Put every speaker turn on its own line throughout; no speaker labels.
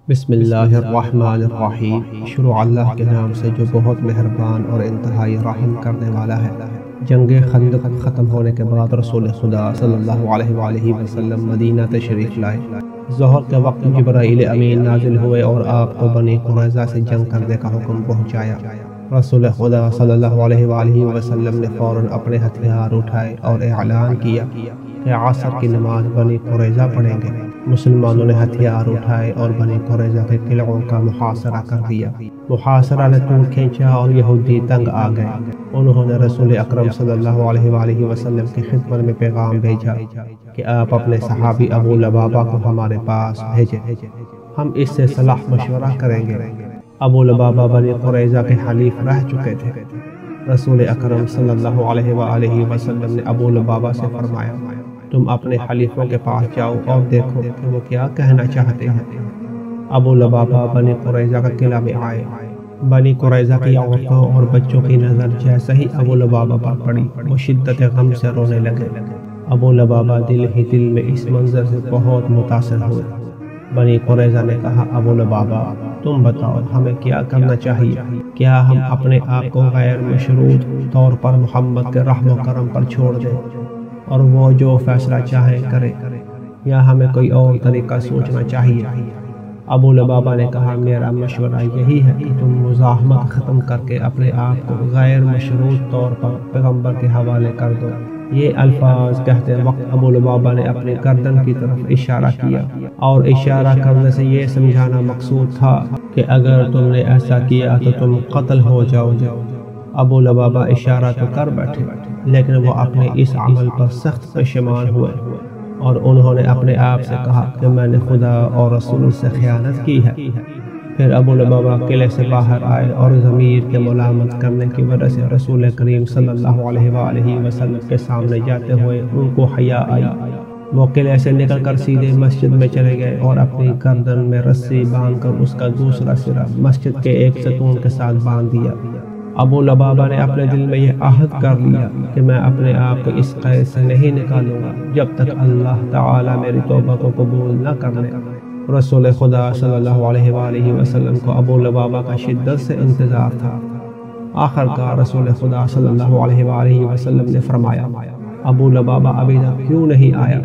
بسم اللہ الرحمن الرحیم۔ شروع اللہ کے نام سے جو بہت مہربان اور انتہائی رحم کرنے والا ہے۔ جنگ خندق ختم ہونے کے بعد رسول خدا صلی اللہ علیہ وآلہ وسلم مدینہ تشریف لائے۔ ظہر کے وقت جبرائیل امین نازل ہوئے اور آپ کو بنی قریظہ سے جنگ کرنے کا حکم پہنچایا۔ رسول خدا صلی اللہ علیہ وآلہ وسلم نے فوراً اپنے ہتھیار اٹھائے اور اعلان کیا کہ عصر کی نماز بنی قریظہ پڑھیں گے۔ مسلمانوں نے ہتھیار اٹھائے اور بنی قریظہ کے قلعوں کا محاصرہ کر دیا۔ محاصرہ نے طول کھینچا اور یہودی تنگ آ گئے۔ انہوں نے رسول اکرم صلی اللہ علیہ وآلہ وسلم کی خدمت میں پیغام بھیجا کہ آپ اپنے صحابی ابو لبابہ کو ہمارے پاس بھیجیں، ہم اس سے صلاح مشورہ کریں گے۔ ابو لبابہ بنی قریظہ کے حلیف رہ چکے تھے۔ رسول اکرم صلی اللہ علیہ وآلہ وسلم نے ابو لبابہ سے فرمایا، تم اپنے حلیفوں کے پاس جاؤ اور دیکھو کہ وہ کیا کہنا چاہتے ہیں۔ ابو لبابہ بنی قریظہ کا قلعہ میں آئے۔ بنی قریظہ کی عورتوں اور بچوں کی نظر جیسے ہی ابو لبابہ پر پڑی، وہ شدت غم سے رونے لگے۔ ابو لبابہ دل ہی دل میں اس منظر سے بہت متاثر ہوئے۔ بنی قریظہ نے کہا، ابو لبابہ تم بتاؤ ہمیں کیا کرنا چاہیے؟ کیا ہم اپنے آپ کو غیر مشروط طور پر محمد کے رحم و کرم پر چھوڑ دیں اور وہ جو فیصلہ چاہیں کرے، یا ہمیں کوئی اور طریقہ سوچنا چاہیے؟ ابو لبابہ نے کہا، میرا مشورہ یہی ہے کہ تم مزاحمت ختم کر کے اپنے آپ کو غیر مشروط طور پر پیغمبر کے حوالے کر دو۔ یہ الفاظ کہتے وقت ابو لبابہ نے اپنی گردن کی طرف اشارہ کیا، اور اشارہ کرنے سے یہ سمجھانا مقصود تھا کہ اگر تم نے ایسا کیا تو تم قتل ہو جاؤ گے۔ ابو لبابہ اشارہ تو کر بیٹھے، لیکن وہ اپنے اس عمل پر سخت پشیمان ہوئے اور انہوں نے اپنے آپ سے کہا کہ میں نے خدا اور رسول سے خیانت کی ہے۔ پھر ابو لبابہ قلعے سے باہر آئے اور ضمیر کے ملامت کرنے کی وجہ سے رسول کریم صلی اللہ علیہ وآلہ وسلم کے سامنے جاتے ہوئے ان کو حیا آئی۔ وہ قلعے سے نکل کر سیدھے مسجد میں چلے گئے اور اپنی گردن میں رسی باندھ کر اس کا دوسرا سرا مسجد کے ایک ستون کے ساتھ باندھ دیا۔ ابو لبابہ نے اپنے دل میں یہ عہد کر لیا کہ میں اپنے آپ کو اس قید سے نہیں نکالوں گا جب تک اللہ تعالی میری توبہ کو قبول نہ کر لے۔ رسول خدا صلی اللہ علیہ وآلہ وسلم کو ابو لبابہ کا شدت سے انتظار تھا۔ آخر کار رسول خدا صلی اللہ علیہ وآلہ وسلم نے فرمایا، ابو لبابہ ابھی تک کیوں نہیں آیا؟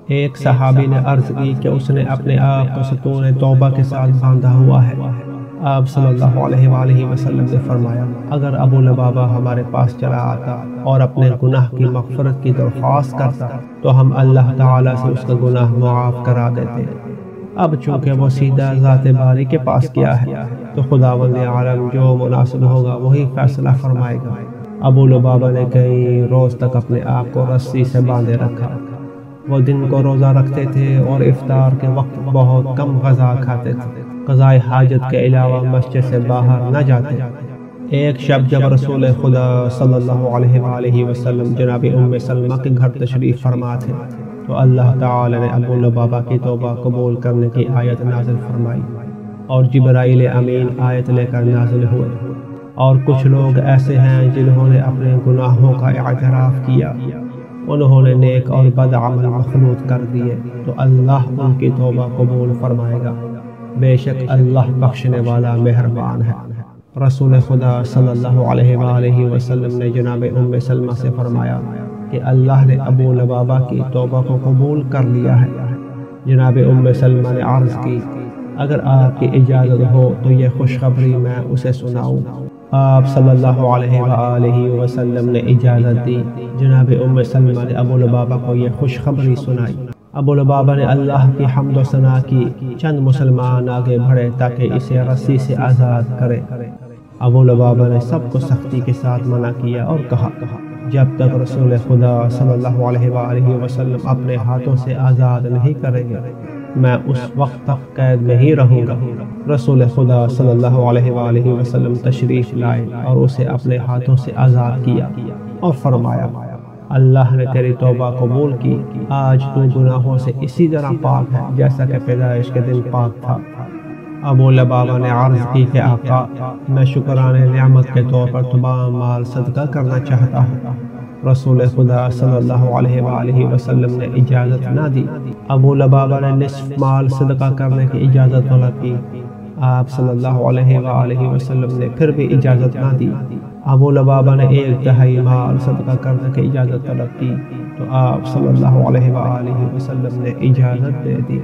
ایک صحابی نے عرض کی کہ اس نے اپنے آپ کو ستون توبہ کے ساتھ باندھا ہوا ہے۔ آپ صلی اللہ علیہ وآلہ وسلم نے فرمایا، اگر ابو لبابہ ہمارے پاس چلا آتا اور اپنے گناہ کی مغفرت کی درخواست کرتا تو ہم اللہ تعالیٰ سے اس کا گناہ معاف کرا دیتے۔ اب چونکہ وہ سیدھا ذات باری کے پاس کیا ہے تو خداوند عالم جو مناسب ہوگا وہی فیصلہ فرمائے گا۔ ابو لبابہ نے کئی روز تک اپنے آپ کو رسی سے باندھے رکھا۔ وہ دن کو روزہ رکھتے تھے اور افطار کے وقت بہت کم غذا کھاتے تھے۔ قضاء حاجت کے علاوہ مسجد سے باہر نہ جاتے۔ ایک شب جب رسول خدا صلی اللہ علیہ وآلہ وسلم جناب ام سلمہ کے گھر تشریف فرما تھے تو اللہ تعالی نے ابو لبابہ کی توبہ قبول کرنے کی آیت نازل فرمائی اور جبرائیل امین آیت لے کر نازل ہوئے۔ اور کچھ لوگ ایسے ہیں جنہوں نے اپنے گناہوں کا اعتراف کیا، انہوں نے نیک اور بد عمل مخلوط کر دیے تو اللہ ان کی توبہ قبول فرمائے گا۔ بے شک اللہ بخشنے والا مہربان ہے۔ رسول خدا صلی اللہ علیہ وآلہ وسلم نے جناب ام سلمہ سے فرمایا کہ اللہ نے ابو لبابہ کی توبہ کو قبول کر لیا ہے۔ جناب ام سلمہ نے عرض کی، اگر آپ کی اجازت ہو تو یہ خوشخبری میں اسے سناؤں۔ آپ صلی اللہ علیہ وآلہ وسلم نے اجازت دی۔ جناب ام سلمہ نے ابو لبابہ کو یہ خوشخبری سنائی۔ ابو لبابہ نے اللہ کی حمد و ثنا کی۔ چند مسلمان آگے بڑھے تاکہ اسے رسی سے آزاد کرے۔ ابو لبابہ نے سب کو سختی کے ساتھ منع کیا اور کہا، جب تک رسول خدا صلی اللہ علیہ وآلہ وسلم اپنے ہاتھوں سے آزاد نہیں کریں گے میں اس وقت تک قید میں ہی رہوں گا۔ رسول خدا صلی اللہ علیہ وآلہ وسلم تشریف لائے اور اسے اپنے ہاتھوں سے آزاد کیا اور فرمایا، اللہ نے تیری توبہ قبول کی، آج تو گناہوں سے اسی طرح پاک ہے جیسا کہ پیدائش کے دن پاک تھا۔ ابو لبابہ نے عرض کی کہ آقا، میں شکرانے نعمت کے طور پر تمام مال صدقہ کرنا چاہتا ہوں۔ رسول خدا صلی اللہ علیہ وآلہ وسلم نے اجازت نہ دی۔ ابو لبابہ نے نصف مال صدقہ کرنے کی اجازت طلب کی، آپ صلی اللہ علیہ وآلہ وسلم نے پھر بھی اجازت نہ دی۔ ابو لبابہ نے 1/3 مال صدقہ کرنے کی اجازت طلب کی تو آپ صلی اللہ علیہ وآلہ وسلم نے اجازت دے دی۔